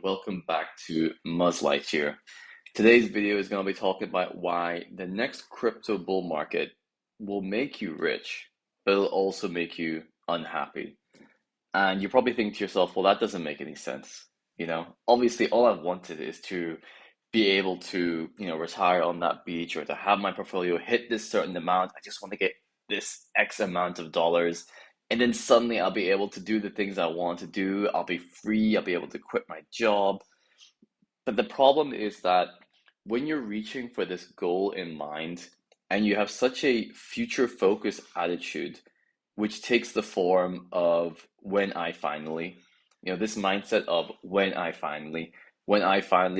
Welcome back to muzzlightyear. Today's video is going to be talking about why the next crypto bull market will make you rich, but it'll also make you unhappy. And you probably think to yourself, well, that doesn't make any sense. Obviously, all I've wanted is to be able to, retire on that beach or to have my portfolio hit this certain amount. I just want to get this X amount of dollars. And then suddenly I'll be able to do the things I want to do. I'll be free. I'll be able to quit my job. But the problem is that when you're reaching for this goal in mind and you have such a future focused attitude, which takes the form of when I finally, this mindset of when I finally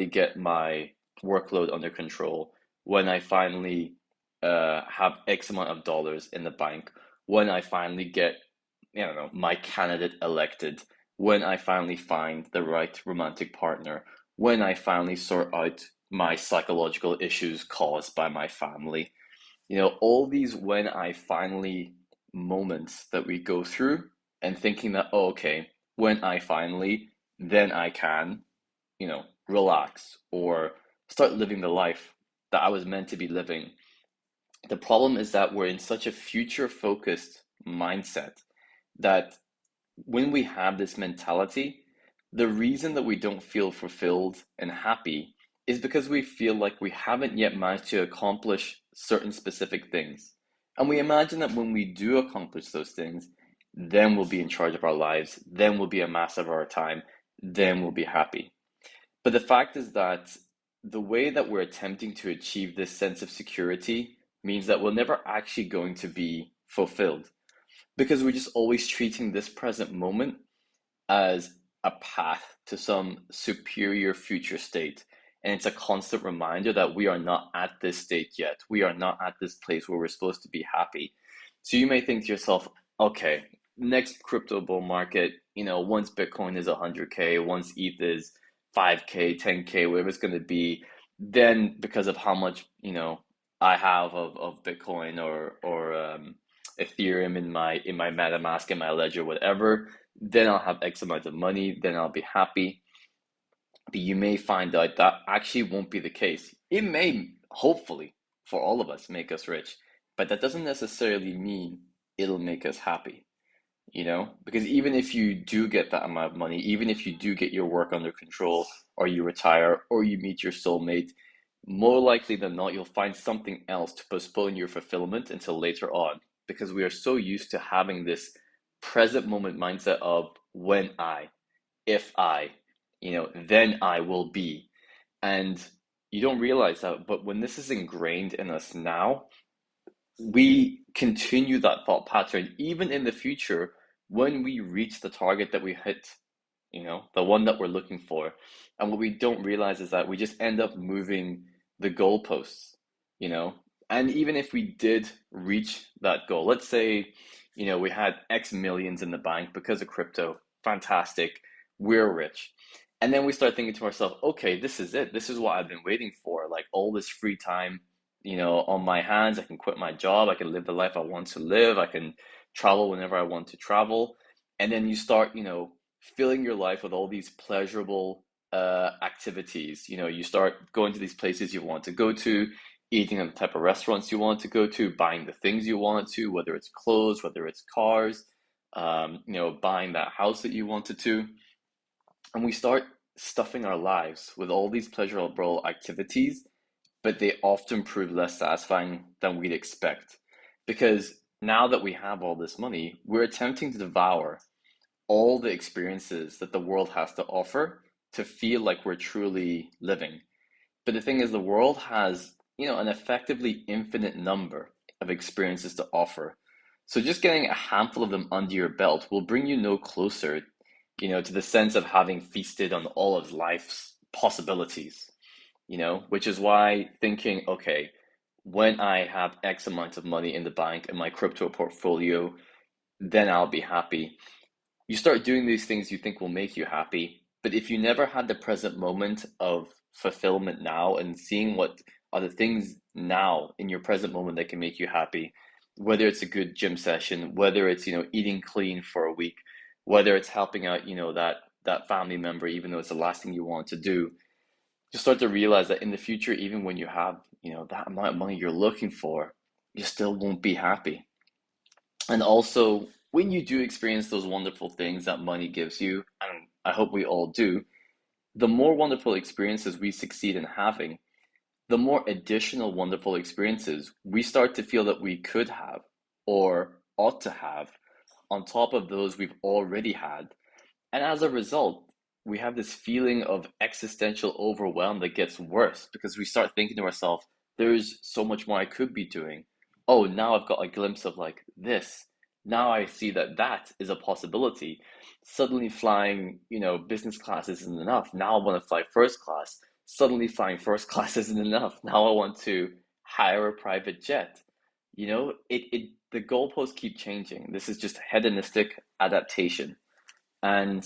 get my workload under control, when I finally have X amount of dollars in the bank, when I finally get, I don't know, my candidate elected, when I finally find the right romantic partner, when I finally sort out my psychological issues caused by my family. All these when I finally moments that we go through and thinking that, oh, okay, when I finally, then I can, relax or start living the life that I was meant to be living. The problem is that we're in such a future focused mindset that when we have this mentality, the reason that we don't feel fulfilled and happy is because we feel like we haven't yet managed to accomplish certain specific things. And we imagine that when we do accomplish those things, then we'll be in charge of our lives, then we'll be a master of our time, then we'll be happy. But the fact is that the way that we're attempting to achieve this sense of security means that we're never actually going to be fulfilled because we're just always treating this present moment as a path to some superior future state. And it's a constant reminder that we are not at this state yet. We are not at this place where we're supposed to be happy. So you may think to yourself, okay, next crypto bull market, once Bitcoin is 100K, once ETH is 5K, 10K, whatever it's going to be, then because of how much, I have of Bitcoin or Ethereum in my MetaMask, in my ledger, whatever, then I'll have X amount of money, then I'll be happy. But you may find out that actually won't be the case. It may, hopefully, for all of us, make us rich, but that doesn't necessarily mean it'll make us happy, Because even if you do get that amount of money, even if you do get your work under control, or you retire, or you meet your soulmate, more likely than not, you'll find something else to postpone your fulfillment until later on, because we are so used to having this present moment mindset of when if I, then I will be. And you don't realize that, but when this is ingrained in us now, we continue that thought pattern even in the future when we reach the target that we hit, the one that we're looking for. And what we don't realize is that we just end up moving the goalposts, you know. And even if we did reach that goal, let's say, we had X millions in the bank because of crypto, fantastic, we're rich. And then we start thinking to ourselves, okay, this is it. This is what I've been waiting for. Like all this free time, on my hands. I can quit my job. I can live the life I want to live. I can travel whenever I want to travel. And then you start, filling your life with all these pleasurable activities. You start going to these places you want to go to, eating at the type of restaurants you want to go to, buying the things you want to, whether it's clothes, whether it's cars, buying that house that you wanted to. And we start stuffing our lives with all these pleasurable activities, but they often prove less satisfying than we'd expect. Because now that we have all this money, we're attempting to devour all the experiences that the world has to offer to feel like we're truly living. But the thing is, the world has, an effectively infinite number of experiences to offer. So just getting a handful of them under your belt will bring you no closer, to the sense of having feasted on all of life's possibilities, which is why thinking, okay, when I have X amount of money in the bank in my crypto portfolio, then I'll be happy. You start doing these things you think will make you happy, but if you never had the present moment of fulfillment now and seeing what are the things now in your present moment that can make you happy, whether it's a good gym session, whether it's, eating clean for a week, whether it's helping out, that family member, even though it's the last thing you want to do, you start to realize that in the future, even when you have, that amount of money you're looking for, you still won't be happy. And also, when you do experience those wonderful things that money gives you, and I hope we all do, the more wonderful experiences we succeed in having, the more additional wonderful experiences we start to feel that we could have or ought to have on top of those we've already had. And as a result, we have this feeling of existential overwhelm that gets worse because we start thinking to ourselves, there's so much more I could be doing. Oh, now I've got a glimpse of like this. Now I see that that is a possibility. Suddenly flying, business class isn't enough. Now I want to fly first class. Suddenly flying first class isn't enough. Now I want to hire a private jet. The goalposts keep changing. This is just hedonistic adaptation. And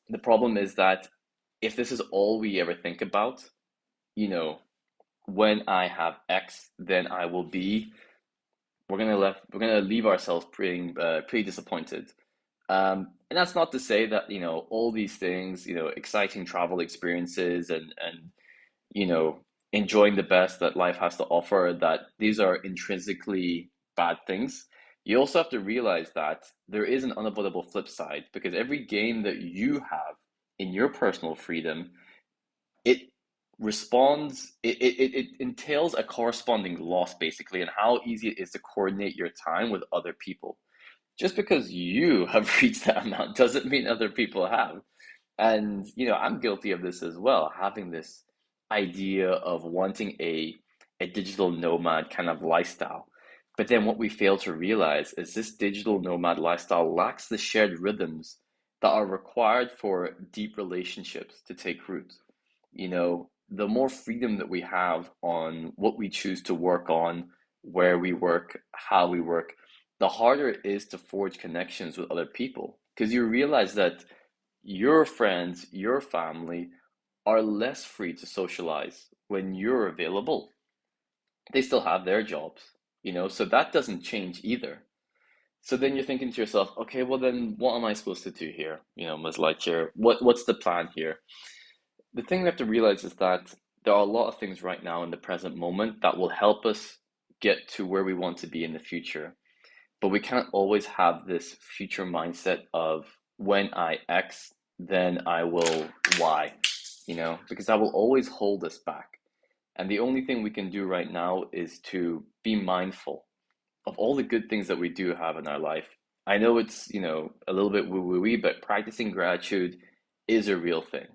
the problem is that if this is all we ever think about, you know, when I have X, then I will be, we're gonna leave ourselves pretty disappointed. And that's not to say that, all these things, exciting travel experiences and you know, enjoying the best that life has to offer, that these are intrinsically bad things. You also have to realize that there is an unavoidable flip side because every gain that you have in your personal freedom, it it entails a corresponding loss basically, and how easy it is to coordinate your time with other people. Just because you have reached that amount doesn't mean other people have. And, I'm guilty of this as well, having this idea of wanting a digital nomad kind of lifestyle. But then what we fail to realize is this digital nomad lifestyle lacks the shared rhythms that are required for deep relationships to take root. The more freedom that we have on what we choose to work on, where we work, how we work, the harder it is to forge connections with other people. Because you realize that your friends, your family are less free to socialize when you're available. They still have their jobs, so that doesn't change either. So then you're thinking to yourself, okay, well then what am I supposed to do here? Ms. Lightyear, what's the plan here? The thing we have to realize is that there are a lot of things right now in the present moment that will help us get to where we want to be in the future. But we can't always have this future mindset of when I X, then I will Y, because that will always hold us back. And the only thing we can do right now is to be mindful of all the good things that we do have in our life. I know it's, a little bit woo-woo-y, but practicing gratitude is a real thing.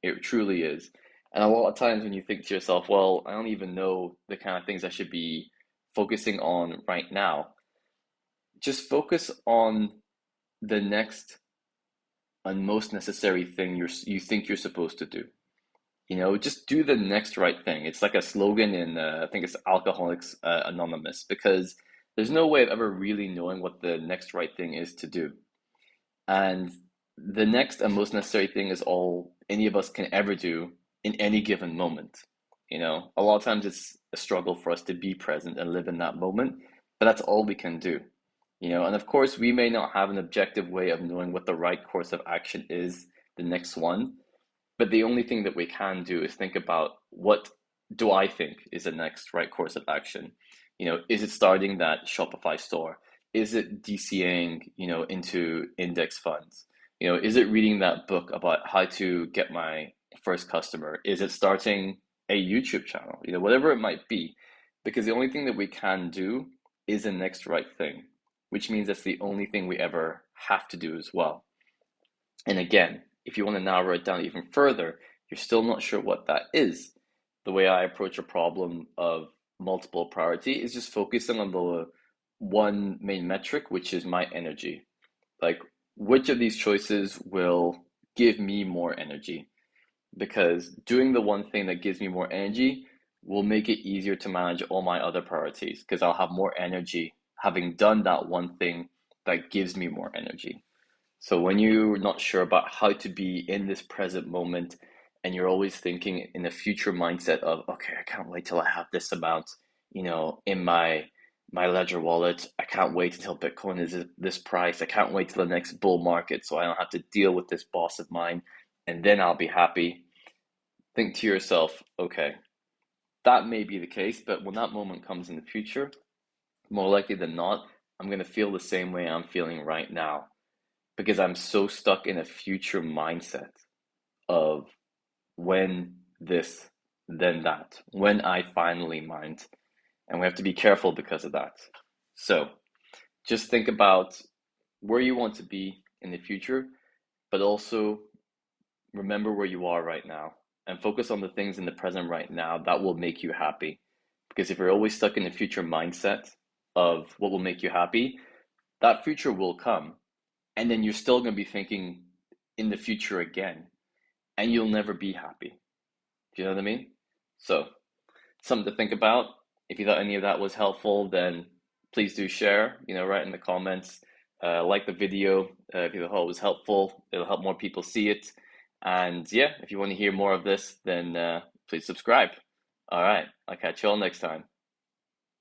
It truly is. And a lot of times when you think to yourself, well, I don't even know the kind of things I should be focusing on right now, just focus on the next and most necessary thing you think you're supposed to do. Just do the next right thing. It's like a slogan in, I think it's Alcoholics Anonymous, because there's no way of ever really knowing what the next right thing is to do. And the next and most necessary thing is all any of us can ever do in any given moment. A lot of times it's a struggle for us to be present and live in that moment, but that's all we can do. And of course, we may not have an objective way of knowing what the right course of action is, the next one, but the only thing that we can do is think about what do I think is the next right course of action? Is it starting that Shopify store? Is it DCAing, into index funds? Is it reading that book about how to get my first customer? Is it starting a YouTube channel? Whatever it might be, because the only thing that we can do is the next right thing, which means that's the only thing we ever have to do as well. And again, if you want to narrow it down even further, you're still not sure what that is. The way I approach a problem of multiple priority is just focusing on the one main metric, which is my energy. Like, which of these choices will give me more energy? Because doing the one thing that gives me more energy will make it easier to manage all my other priorities because I'll have more energy having done that one thing that gives me more energy. So when you're not sure about how to be in this present moment and you're always thinking in a future mindset of, okay, I can't wait till I have this amount, in my ledger wallet. I can't wait until Bitcoin is this price. I can't wait till the next bull market so I don't have to deal with this boss of mine. and then I'll be happy, think to yourself, okay, that may be the case, but when that moment comes in the future, more likely than not, I'm going to feel the same way I'm feeling right now because I'm so stuck in a future mindset of when this, then that, when I finally mind. And we have to be careful because of that. So just think about where you want to be in the future, but also remember where you are right now and focus on the things in the present right now that will make you happy. Because if you're always stuck in the future mindset of what will make you happy, that future will come. And then you're still going to be thinking in the future again, and you'll never be happy. Do you know what I mean? So, something to think about. If you thought any of that was helpful, then please do share, write in the comments, like the video if you thought it was helpful. It'll help more people see it. And yeah, if you want to hear more of this, then please subscribe. All right, I'll catch you all next time.